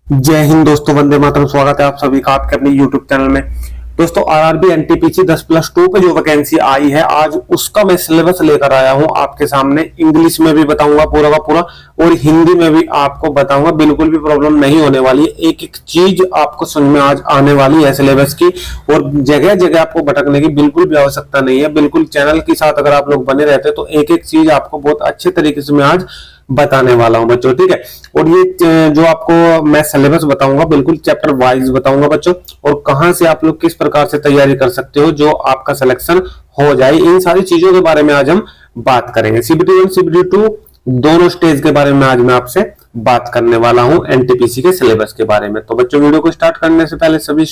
जय हिंद दोस्तों, वंदे मातरम। स्वागत है आप सभी का आपके अपने यूट्यूब चैनल में। दोस्तों, आरआरबी एनटीपीसी 10+2 पे जो वैकेंसी आई है आज उसका मैं सिलेबस लेकर आया हूं आपके सामने। इंग्लिश में भी बताऊंगा पूरा का पूरा और हिंदी में भी आपको बताऊंगा। बिल्कुल भी प्रॉब्लम नहीं होने वाली है, एक एक चीज आपको समझ में आज आने वाली है सिलेबस की, और जगह जगह आपको भटकने की बिल्कुल भी आवश्यकता नहीं है। बिल्कुल चैनल के साथ अगर आप लोग बने रहते तो एक एक चीज आपको बहुत अच्छे तरीके से मैं आज बताने वाला हूं बच्चों, ठीक है। और ये जो आपको मैं सिलेबस बताऊंगा बिल्कुल चैप्टर वाइज बताऊंगा बच्चों, और कहां से आप लोग किस प्रकार से तैयारी कर सकते हो जो आपका सिलेक्शन हो जाए, इन सारी चीजों के बारे में आज हम बात करेंगे। सीबीटी 1 सीबीटी 2 दोनों स्टेज के बारे में आज मैं आपसे बात करने वाला हूं, एनटीपीसी के सिलेबस के बारे में। तो बच्चों, वीडियो को स्टार्ट करने से पहले सभी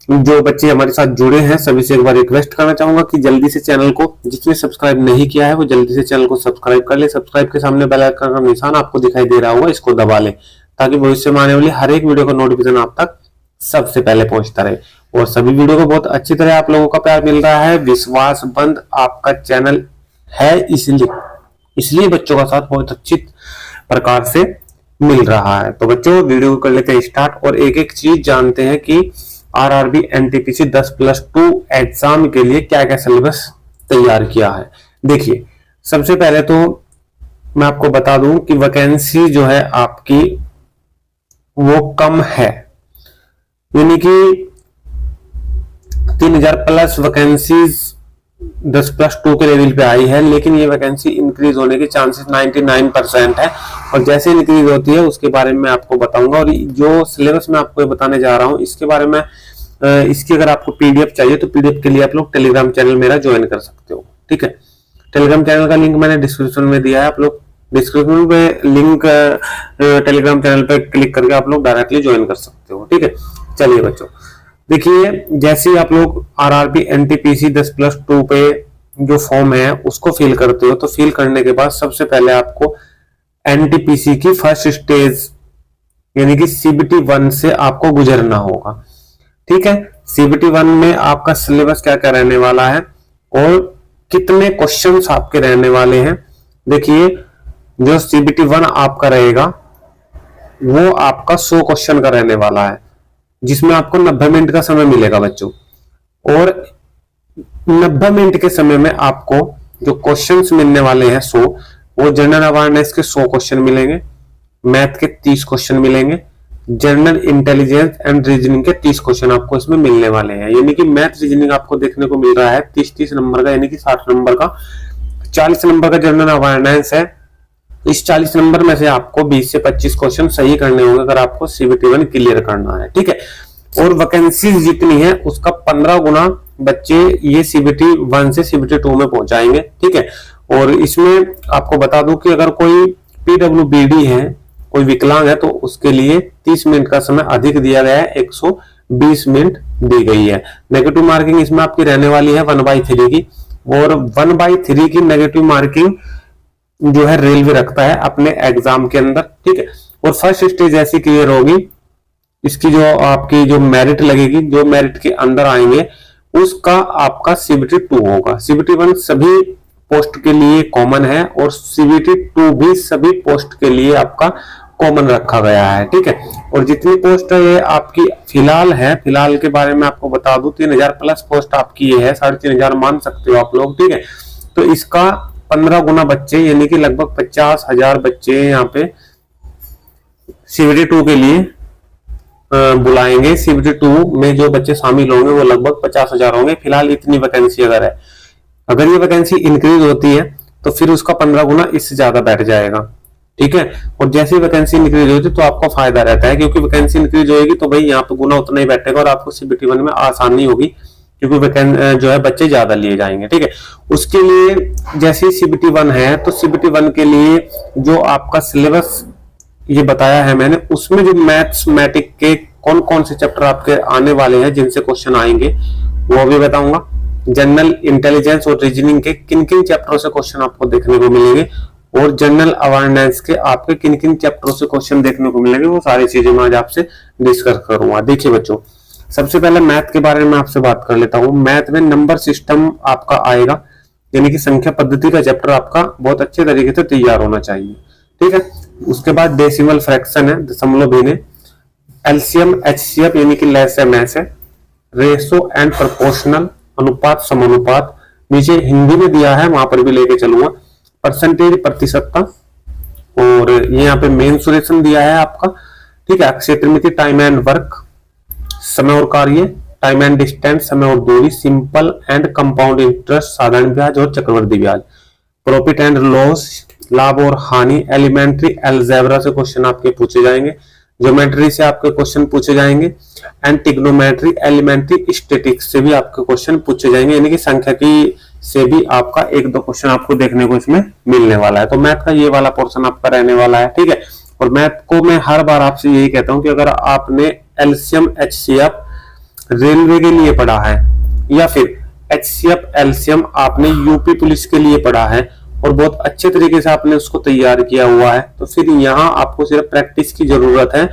जो बच्चे हमारे साथ जुड़े हैं सभी से एक बार रिक्वेस्ट करना चाहूंगा कि जल्दी से चैनल को, जिसने सब्सक्राइब नहीं किया है वो जल्दी से चैनल को सब्सक्राइब कर ले। सब्सक्राइब के सामने बेल आइकन का निशान आपको दिखाई दे रहा होगा, इसको दबा ले ताकि भविष्य में आने वाली हर एक वीडियो का नोटिफिकेशन आप तक सबसे पहले पहुंचता रहे। और सभी वीडियो को बहुत अच्छी तरह आप लोगों का प्यार मिल रहा है, विश्वासबंद आपका चैनल है, इसलिए बच्चों का साथ बहुत अच्छी प्रकार से मिल रहा है। तो बच्चों, वीडियो को कर लेते हैं स्टार्ट और एक एक चीज जानते हैं कि आरआरबी एनटीपीसी 10+2 एग्जाम के लिए क्या क्या सिलेबस तैयार किया है। देखिए, सबसे पहले तो मैं आपको बता दूं कि वैकेंसी जो है आपकी वो कम है, यानी कि 3000 प्लस वैकेंसीज 10+2 के लेवल पे आई है, लेकिन ये वैकेंसी इंक्रीज होने के चांसेस 99% है। और जैसे इंक्रीज होती है उसके बारे में आपको बताऊंगा। और जो सिलेबस मैं आपको बताने जा रहा हूं इसके बारे में, इसकी अगर आपको पीडीएफ चाहिए तो पीडीएफ के लिए आप लोग टेलीग्राम चैनल मेरा ज्वाइन कर सकते हो, ठीक है। टेलीग्राम चैनल का लिंक मैंने डिस्क्रिप्शन में दिया है, आप लोग डिस्क्रिप्शन में लिंक टेलीग्राम चैनल पे क्लिक करके आप लोग डायरेक्टली ज्वाइन कर सकते हो, ठीक है। चलिए बच्चों, देखिए, जैसे ही आप लोग आरआरबी एनटीपीसी 10+2 पे जो फॉर्म है उसको फिल करते हो तो फिल करने के बाद सबसे पहले आपको एनटीपीसी की फर्स्ट स्टेज यानी कि सीबीटी 1 से आपको गुजरना होगा, ठीक है। सीबीटी 1 में आपका सिलेबस क्या क्या रहने वाला है और कितने क्वेश्चंस आपके रहने वाले हैं। देखिए, जो सीबीटी 1 आपका रहेगा वो आपका 100 क्वेश्चन का रहने वाला है, जिसमें आपको 90 मिनट का समय मिलेगा बच्चों। और 90 मिनट के समय में आपको जो क्वेश्चंस मिलने वाले हैं 100, वो जनरल अवेयरनेस के 100 क्वेश्चन मिलेंगे, मैथ के 30 क्वेश्चन मिलेंगे, जनरल इंटेलिजेंस एंड रीजनिंग के 30 क्वेश्चन आपको इसमें मिलने वाले हैं। यानी कि मैथ रीजनिंग आपको देखने को मिल रहा है 30 नंबर का, यानी कि 60 नंबर का। 40 नंबर का जनरल अवेयरनेस है। इस 40 नंबर में से आपको 20 से 25 क्वेश्चन सही करने होंगे अगर आपको सीबीटी 1 क्लियर करना है, ठीक है। और वैकेंसी जितनी है उसका 15 गुना बच्चे ये सीबीटी 1 से सीबीटी 2 में पहुंचाएंगे, ठीक है। और इसमें आपको बता दूं कि अगर कोई पीडब्ल्यूबीडी है, कोई विकलांग है, तो उसके लिए 30 मिनट का समय अधिक दिया गया है, 120 मिनट दी गई है। नेगेटिव मार्किंग इसमें आपकी रहने वाली है 1/3 की, और 1/3 की नेगेटिव मार्किंग जो है रेलवे रखता है अपने एग्जाम के अंदर, ठीक है। और फर्स्ट स्टेज ऐसी क्लियर होगी, इसकी जो आपकी जो मेरिट लगेगी, जो मेरिट के अंदर आएंगे उसका आपका सीबीटी 2 होगा। सीबीटी 1 सभी पोस्ट के लिए कॉमन है और सीबीटी 2 भी सभी पोस्ट के लिए आपका कॉमन रखा गया है, ठीक है। और जितनी पोस्ट है आपकी फिलहाल है, फिलहाल के बारे में आपको बता दूं 3000 प्लस पोस्ट आपकी ये है, 3500 मान सकते हो आप लोग, ठीक है। तो इसका 15 गुना बच्चे यानी कि लगभग 50,000 बच्चे यहाँ पे सीबीटी 2 के लिए बुलाएंगे। सीबीटी 2 में जो बच्चे शामिल होंगे वो लगभग 50,000 होंगे। फिलहाल इतनी वैकेंसी अगर है, अगर ये वैकेंसी इंक्रीज होती है तो फिर उसका 15 गुना इससे ज्यादा बैठ जाएगा, ठीक है। और जैसे वैकेंसी इंक्रीज होती है तो आपको फायदा रहता है, क्योंकि वैकेंसी इंक्रीज होगी तो भाई यहाँ पे गुना उतना ही बैठेगा और आपको सीबीटी 1 में आसानी होगी, क्योंकि जो है बच्चे ज्यादा लिए जाएंगे, ठीक है। उसके लिए जैसे सीबीटी 1 है तो सीबीटी 1 के लिए जो आपका सिलेबस ये बताया है मैंने, उसमें जो मैथमेटिक के कौन कौन से चैप्टर आपके आने वाले हैं जिनसे क्वेश्चन आएंगे वो भी बताऊंगा। जनरल इंटेलिजेंस और रीजनिंग के किन किन चैप्टरों से क्वेश्चन आपको देखने को मिलेंगे, और जनरल अवेयरनेस के आपके किन किन चैप्टरों से क्वेश्चन देखने को मिलेंगे, वो सारी चीजें मैं आज आपसे डिस्कस करूंगा। देखिए बच्चों, सबसे पहले मैथ के बारे में आपसे बात कर लेता हूं। मैथ में नंबर सिस्टम आपका आएगा, यानी कि संख्या पद्धति का चैप्टर आपका बहुत अच्छे तरीके से तैयार होना चाहिए, ठीक है। उसके बाद डेसिमल फ्रैक्शन है, दशमलव भिन्न, एलसीएम एचसीएफ यानी कि लेस एम एस है, रेशो एंड प्रोपोर्शनल अनुपात समानुपात, नीचे हिंदी में दिया है वहां पर भी लेके चलूंगा, परसेंटेज प्रतिशतता, और ये यहाँ पे मेंसुरेशन दिया है आपका, ठीक है, क्षेत्रमिति, टाइम एंड वर्क, समय और कार्य, टाइम एंड डिस्टेंस, समय और दूरी, सिंपल एंड कंपाउंड इंटरेस्ट, साधारण ब्याज और चक्रवृद्धि ब्याज, प्रॉफिट एंड लॉस, लाभ और हानि, एलिमेंट्री अलजेब्रा से क्वेश्चन आपके पूछे जाएंगे, ज्योमेट्री से आपके क्वेश्चन पूछे जाएंगे, एंड ट्रिग्नोमेट्री, एलिमेंट्री स्टैटिक्स से भी आपके क्वेश्चन पूछे जाएंगे, यानी कि सांख्यिकी से भी आपका एक दो क्वेश्चन आपको देखने को इसमें मिलने वाला है। तो मैथ का ये वाला पोर्शन आपका रहने वाला है, ठीक है। और मैथ को मैं हर बार आपसे यही कहता हूं कि अगर आपने एलसीएम एचसीएफ रेलवे के लिए पढ़ा है, या फिर एचसीएफ एलसीएम आपने यूपी पुलिस के लिए पढ़ा है और बहुत अच्छे तरीके से आपने उसको तैयार किया हुआ है, तो फिर यहाँ आपको सिर्फ प्रैक्टिस की जरूरत है,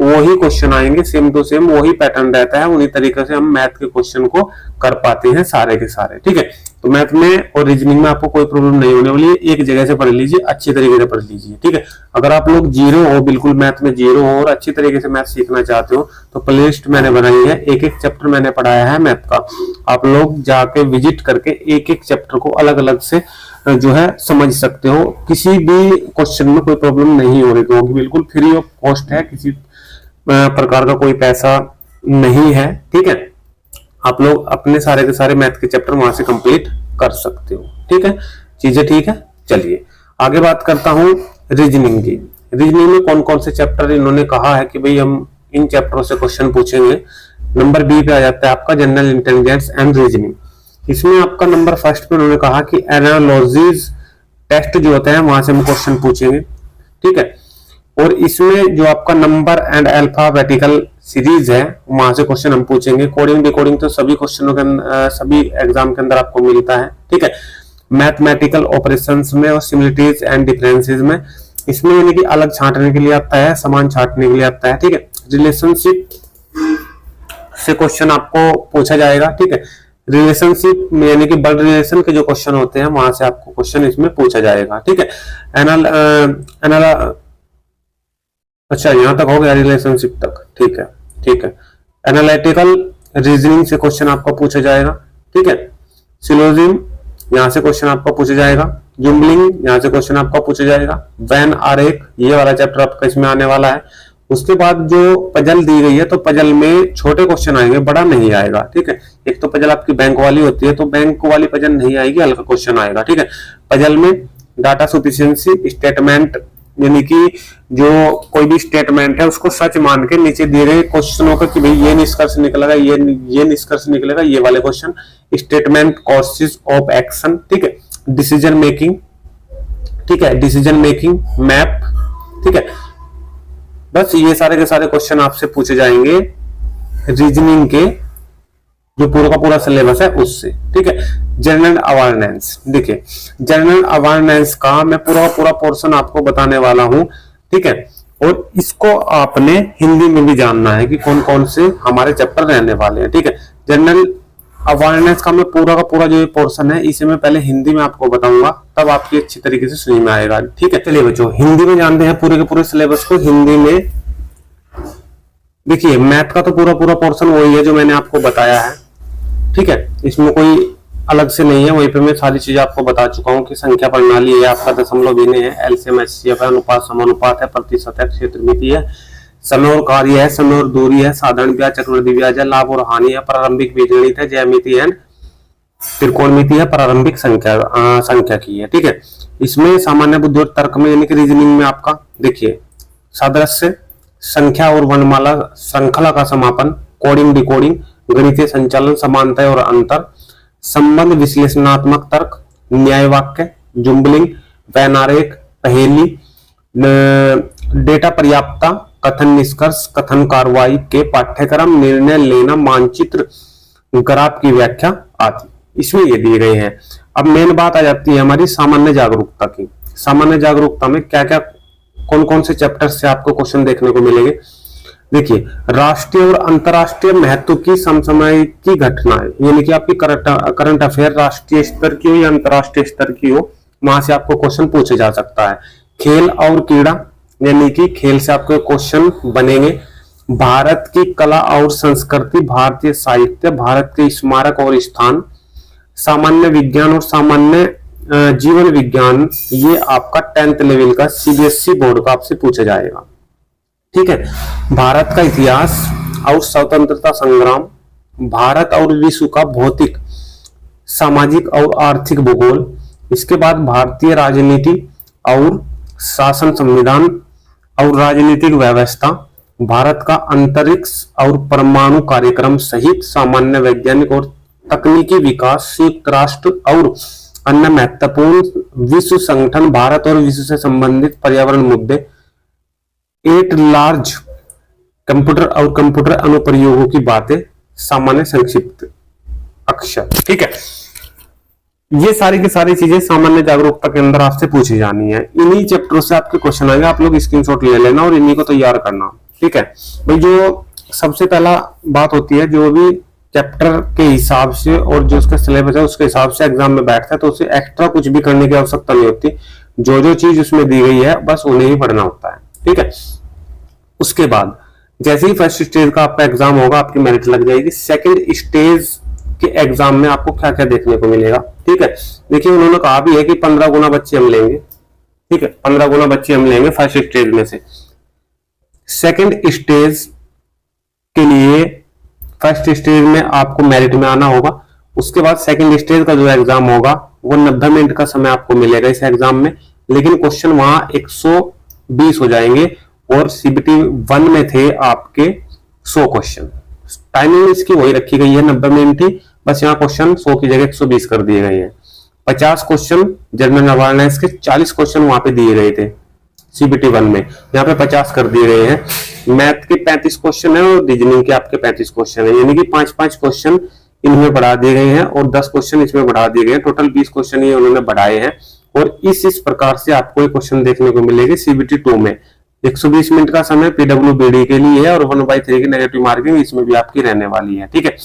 वही क्वेश्चन आएंगे सेम टू सेम, वही पैटर्न रहता है, उन्हीं तरीके से हम मैथ के क्वेश्चन को कर पाते हैं सारे के सारे, ठीक है। तो मैथ में और रीजनिंग में आपको कोई प्रॉब्लम नहीं होने वाली है, एक जगह से पढ़ लीजिए, अच्छी तरीके से पढ़ लीजिए, ठीक है। अगर आप लोग जीरो हो, बिल्कुल मैथ में जीरो हो और अच्छी तरीके से मैथ सीखना चाहते हो, तो प्लेलिस्ट मैंने बनाई है, एक एक चैप्टर मैंने पढ़ाया है मैथ का, आप लोग जाके विजिट करके एक एक चैप्टर को अलग अलग से जो है समझ सकते हो, किसी भी क्वेश्चन में कोई प्रॉब्लम नहीं हो रही होगी, बिल्कुल फ्री ऑफ कॉस्ट है, किसी प्रकार का कोई पैसा नहीं है, ठीक है। आप लोग अपने सारे के सारे मैथ के चैप्टर वहां से कंप्लीट कर सकते हो, ठीक है, चीजें ठीक है। चलिए आगे बात करता हूं रीजनिंग की। रीजनिंग में कौन कौन से चैप्टर इन्होंने कहा है कि भाई हम इन चैप्टरों से क्वेश्चन पूछेंगे। नंबर बी पे आ जाता है आपका जनरल इंटेलिजेंस एंड रीजनिंग। इसमें आपका नंबर फर्स्ट पे उन्होंने कहा कि एनालॉजीज टेस्ट जो होते हैं वहां से हम क्वेश्चन पूछेंगे, ठीक है। और इसमें जो आपका नंबर एंड अल्फाबेटिकल सीरीज है वहां से क्वेश्चन हम पूछेंगे। कोडिंग डिकोडिंग तो सभी क्वेश्चनों के सभी एग्जाम के अंदर आपको मिलता है, ठीक है। मैथमेटिकल ऑपरेशंस में और सिमिलरिटीज एंड डिफरेंसेस में, इसमें यानी कि अलग छांटने के लिए आता है, समान छांटने के लिए आता है, ठीक है। रिलेशनशिप से क्वेश्चन आपको पूछा जाएगा, ठीक है। रिलेशनशिप में यानी कि ब्लड रिलेशन के जो क्वेश्चन होते हैं वहां से आपको क्वेश्चन इसमें पूछा जाएगा, ठीक है। अच्छा यहां तक हो गया रिलेशनशिप तक, ठीक है, ठीक है। एनालिटिकल रीजनिंग से क्वेश्चन आपको पूछा जाएगा, ठीक है। सिलोजिज्म यहां से क्वेश्चन आपको पूछा जाएगा। जुम्बलिंग यहां से क्वेश्चन आपको पूछा जाएगा। वैन आरेख ये वाला चैप्टर आपका इसमें आने वाला है। उसके बाद जो पजल दी गई है तो पजल में छोटे क्वेश्चन आएंगे, बड़ा नहीं आएगा, ठीक है। एक तो पजल आपकी बैंक वाली होती है तो बैंक वाली पजल नहीं आएगी, हल्का क्वेश्चन आएगा, ठीक है। पजल में डाटा सफिशिएंसी स्टेटमेंट यानी कि जो कोई भी स्टेटमेंट है उसको सच मान के नीचे दिए गए क्वेश्चनों का कि भाई ये निष्कर्ष निकलेगा, ये निष्कर्ष निकलेगा, ये वाले question. Statement causes of action, ठीक है। डिसीजन मेकिंग, ठीक है, डिसीजन मेकिंग मैप, ठीक है। बस ये सारे के सारे क्वेश्चन आपसे पूछे जाएंगे रीजनिंग के जो पूरा का पूरा सिलेबस है उससे, ठीक है। जनरल अवेयरनेस, देखिए जनरल अवेयरनेस का मैं पूरा पूरा पोर्शन आपको बताने वाला हूं, ठीक है। और इसको आपने हिंदी में भी जानना है कि कौन कौन से हमारे चैप्टर रहने वाले हैं, ठीक है। जनरल अवेयरनेस का मैं पूरा का पूरा जो पोर्शन है इसे मैं पहले हिंदी में आपको बताऊंगा, तब आपकी अच्छी तरीके से समझ में आएगा, ठीक है। चलिए बच्चों हिंदी में जानते हैं पूरे के पूरे सिलेबस को हिंदी में। देखिए मैथ का तो पूरा पूरा पोर्शन वही है जो मैंने आपको बताया है, ठीक है। इसमें कोई अलग से नहीं है, वहीं पे मैं सारी चीजें आपको बता चुका हूँ कि संख्या प्रणाली है आपका, दशमलव भिन्न है, एलसीएम एचसीएफ है, अनुपात समानुपात है, प्रतिशत है, क्षेत्रमिति है, समय और कार्य है, समय और दूरी है, साधारण ब्याज, चक्रवृद्धि ब्याज है, लाभ और हानि है, प्रारंभिक बीजगणित है, ज्यामिति है, त्रिकोणमिति है, प्रारंभिक संख्या की है, ठीक है। इसमें सामान्य बुद्धि और तर्क में यानी कि रीजनिंग में आपका देखिए सादृश्य, संख्या और वर्णमाला श्रृंखला का समापन, कोडिंग डिकोडिंग, गणितीय संचालन, समानता और अंतर, संबंध विश्लेषणात्मक तर्क, न्याय वाक्य, जुम्बलिंग, वैन आरेख, पहेली, डेटा पर्याप्तता, कथन निष्कर्ष, कथन कार्रवाई के पाठ्यक्रम, निर्णय लेना, मानचित्र, ग्राफ की व्याख्या आदि इसमें ये दिए गए हैं। अब मेन बात आ जाती है हमारी सामान्य जागरूकता की। सामान्य जागरूकता में क्या क्या कौन कौन से चैप्टर से आपको क्वेश्चन देखने को मिलेंगे। देखिए राष्ट्रीय और अंतरराष्ट्रीय महत्व की समसामयिक घटनाएं यानी कि आपकी करंट अफेयर राष्ट्रीय स्तर की हो या अंतरराष्ट्रीय स्तर की हो, वहां से आपको क्वेश्चन पूछे जा सकता है। खेल और क्रीड़ा यानी कि खेल से आपके क्वेश्चन बनेंगे। भारत की कला और संस्कृति, भारतीय साहित्य, भारत के स्मारक और स्थान, सामान्य विज्ञान और सामान्य जीवन विज्ञान, ये आपका 10th लेवल का सीबीएसई बोर्ड का आपसे पूछा जाएगा। ठीक है, भारत का इतिहास और स्वतंत्रता संग्राम, भारत और विश्व का भौतिक, सामाजिक और आर्थिक भूगोल, इसके बाद भारतीय राजनीति और शासन, संविधान और राजनीतिक व्यवस्था, भारत का अंतरिक्ष और परमाणु कार्यक्रम सहित सामान्य वैज्ञानिक और तकनीकी विकास, संयुक्त राष्ट्र और अन्य महत्वपूर्ण विश्व संगठन, भारत और विश्व से संबंधित पर्यावरण मुद्दे, 8 लार्ज कंप्यूटर और कंप्यूटर अनुप्रयोगों की बातें, सामान्य संक्षिप्त अक्षर। ठीक है, ये सारी की सारी चीजें सामान्य जागरूकता के अंदर आपसे पूछी जानी है। इन्हीं चैप्टरों से आपके क्वेश्चन आएंगे, आप लोग स्क्रीनशॉट ले लेना और इन्हीं को तैयार करना। ठीक है भाई, जो सबसे पहला बात होती है, जो भी चैप्टर के हिसाब से और जो उसका सिलेबस है उसके हिसाब से एग्जाम में बैठता है, तो उसे एक्स्ट्रा कुछ भी करने की आवश्यकता नहीं होती। जो जो चीज उसमें दी गई है बस उन्हें ही पढ़ना होता है। ठीक है, उसके बाद जैसे ही फर्स्ट स्टेज का आपका एग्जाम होगा, आपकी मेरिट लग जाएगी। सेकंड स्टेज के एग्जाम में आपको क्या क्या देखने को मिलेगा। ठीक है, देखिए उन्होंने कहा भी है कि 15 गुना बच्चे हम लेंगे। ठीक है, 15 गुना बच्चे हम लेंगे फर्स्ट स्टेज में से। सेकंड स्टेज के लिए फर्स्ट स्टेज में आपको मेरिट में आना होगा। उसके बाद सेकंड स्टेज का जो एग्जाम होगा वो 90 मिनट का समय आपको मिलेगा इस एग्जाम में, लेकिन क्वेश्चन वहां 120 हो जाएंगे और सीबीटी 1 में थे आपके 100 क्वेश्चन। टाइमिंग इसकी वही रखी गई है 90 मिनट ही, बस यहाँ क्वेश्चन 100 की जगह 120 कर दिए गए हैं। 50 क्वेश्चन जनरल अवेयरनेस के, 40 क्वेश्चन वहां पे दिए गए थे सीबीटी 1 में, यहाँ पे 50 कर दिए गए हैं। मैथ के 35 क्वेश्चन है और रीजनिंग के आपके 35 क्वेश्चन है, यानी कि 5-5 क्वेश्चन इनमें बढ़ा दिए गए हैं और 10 क्वेश्चन इसमें बढ़ा दिए गए हैं। टोटल 20 क्वेश्चन ये उन्होंने बढ़ाए हैं और इस प्रकार से आपको एक क्वेश्चन देखने को मिलेगी सीबीटी 2 में। 120 मिनट का समय पीडब्ल्यूबीडी के लिए है और 1/3 की नेगेटिव मार्किंग इसमें भी आपकी रहने वाली है। ठीक है,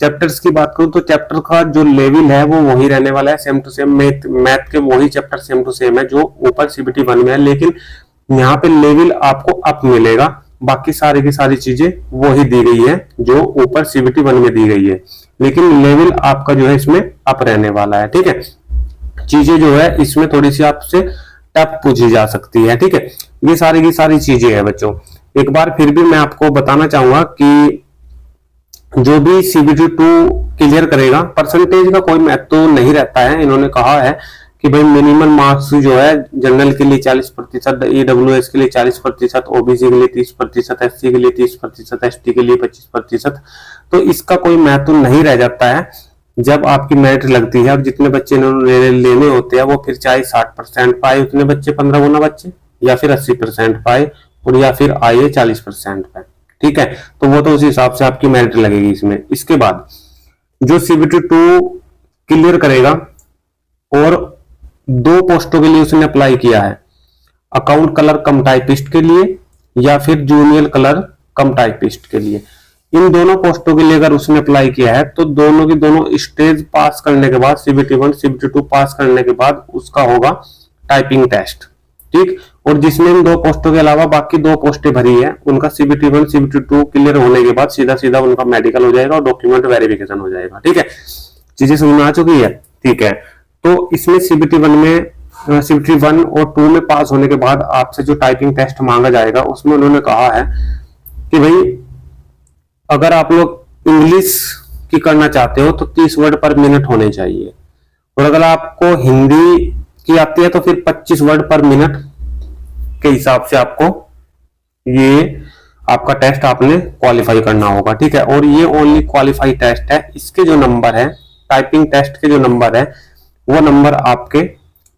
चैप्टर्स की बात करूं तो चैप्टर का जो लेवल है वो वही रहने वाला है, सेम टू सेम। मैथ के वही चैप्टर सेम टू सेम है जो ऊपर सीबीटी 1 में है, लेकिन यहाँ पे लेवल आपको अप मिलेगा। बाकी सारी की सारी चीजें वही दी गई है जो ऊपर सीबीटी 1 में दी गई है, लेकिन लेवल आपका जो है इसमें अप रहने वाला है। ठीक है, चीजें जो है इसमें थोड़ी सी आपसे टफ पूछी जा सकती है। ठीक है, ये सारी की सारी चीजें हैं बच्चों। एक बार फिर भी मैं आपको बताना चाहूंगा कि जो भी सीबीटी 2 क्लियर करेगा, परसेंटेज का कोई महत्व नहीं रहता है। इन्होंने कहा है कि भाई मिनिमम मार्क्स जो है जनरल के लिए 40%, ईडब्ल्यूएस के लिए 40%, ओबीसी के लिए 30%, एससी के लिए 30%, एसटी के लिए 25%। तो इसका कोई महत्व नहीं रह जाता है जब आपकी मेरिट लगती है। अब जितने बच्चे इन्होंने लेने होते हैं वो फिर चाहे 60% पाए उतने बच्चे, 15 गुना बच्चे, या फिर 80% पाए और या फिर आए 40% पाए। ठीक है, तो वो तो उस हिसाब से आपकी मेरिट लगेगी इसमें। इसके बाद जो सीबीटी 2 क्लियर करेगा और 2 पोस्टों के लिए उसने अप्लाई किया है, अकाउंट कलर कम टाइपिस्ट के लिए या फिर जूनियर कलर कम टाइपिस्ट के लिए, इन दोनों पोस्टों के लिए अगर उसने अप्लाई किया है तो दोनों की दोनों स्टेज पास करने के बाद, सीबीटी 1 सीबीटी 2 पास करने के बाद उसका होगा टाइपिंग टेस्ट। ठीक, और जिसमें इन 2 पोस्टों के अलावा बाकी 2 पोस्टें भरी है उनका सीबीटी 1 सीबीटी 2 क्लियर होने के बाद सीधा सीधा उनका मेडिकल हो जाएगा और डॉक्यूमेंट वेरिफिकेशन हो जाएगा। ठीक है, चीजें समझ में आ चुकी है। ठीक है, तो इसमें सीबीटी 1 में, सीबीटी 1 और 2 में पास होने के बाद आपसे जो टाइपिंग टेस्ट मांगा जाएगा उसमें उन्होंने कहा है कि भाई अगर आप लोग इंग्लिश की करना चाहते हो तो 30 वर्ड पर मिनट होने चाहिए, और अगर आपको हिंदी की आती है तो फिर 25 वर्ड पर मिनट के हिसाब से आपको ये आपका टेस्ट आपने क्वालिफाई करना होगा। ठीक है, और ये ओनली क्वालिफाई टेस्ट है। इसके जो नंबर है, टाइपिंग टेस्ट के जो नंबर है, वो नंबर आपके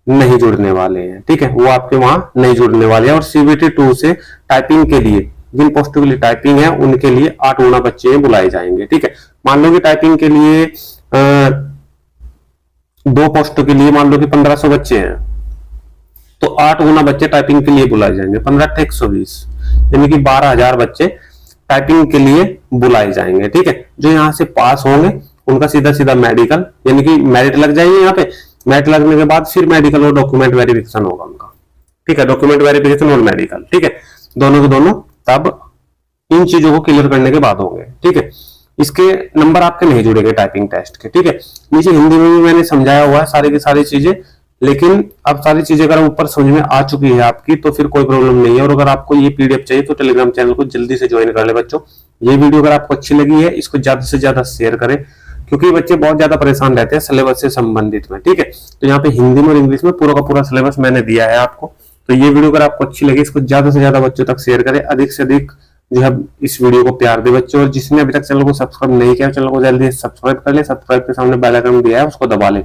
नहीं जुड़ने वाले हैं। ठीक है, वो आपके वहां नहीं जुड़ने वाले हैं। और सीबीटी 2 से टाइपिंग के लिए, जिन पोस्टों के लिए टाइपिंग है उनके लिए 8 गुना बच्चे बुलाए जाएंगे। ठीक है, मान लो कि टाइपिंग के लिए 2 पोस्टों के लिए मान लो कि 1500 बच्चे हैं, तो 8 गुना बच्चे टाइपिंग के लिए बुलाए जाएंगे। 15 120, यानी कि 12,000 बच्चे टाइपिंग के लिए बुलाए जाएंगे। ठीक है, जो यहाँ से पास होंगे उनका सीधा सीधा मेडिकल, यानी कि मेरिट लग जाएगी। यहाँ पे मेरिट लगने के बाद फिर मेडिकल और डॉक्यूमेंट वेरिफिकेशन होगा उनका। ठीक है, डॉक्यूमेंट वेरिफिकेशन और मेडिकल। ठीक है, दोनों के दोनों तब इन चीजों को क्लियर करने के बाद होंगे। ठीक है, इसके नंबर आपके नहीं जुड़ेंगे टाइपिंग टेस्ट के। ठीक है, नीचे हिंदी में भी मैंने समझाया हुआ है सारी की सारी चीजें, लेकिन अब सारी चीजें अगर ऊपर समझ में आ चुकी है आपकी तो फिर कोई प्रॉब्लम नहीं है। और अगर आपको ये पीडीएफ चाहिए तो टेलीग्राम चैनल को जल्दी से ज्वाइन कर ले बच्चों। ये वीडियो अगर आपको अच्छी लगी है इसको ज्यादा से ज्यादा शेयर करें, क्योंकि बच्चे बहुत ज्यादा परेशान रहते हैं सिलेबस से संबंधित में। ठीक है, तो यहाँ पे हिंदी में और इंग्लिश में पूरा का पूरा सिलेबस मैंने दिया है आपको। तो ये वीडियो अगर आपको अच्छी लगी इसको ज्यादा से ज्यादा बच्चों तक शेयर करें, अधिक से अधिक जो है इस वीडियो को प्यार दे बच्चों। और जिसने अभी तक चैनल को सब्सक्राइब नहीं किया चैनल को जल्दी सब्सक्राइब कर ले, सब्सक्राइब के सामने बेल आइकन दिया है उसको दबा ले,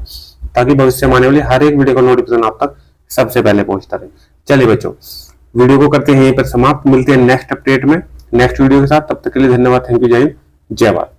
ताकि भविष्य में आने वाली हर एक वीडियो का नोटिफिकेशन आप तक सबसे पहले पहुंचता रहे। चलिए बच्चों, वीडियो को करते हैं यहीं पर समाप्त, मिलते हैं नेक्स्ट अपडेट में नेक्स्ट वीडियो के साथ। तब तक के लिए धन्यवाद, थैंक यू, जय हिंद, जय भारत।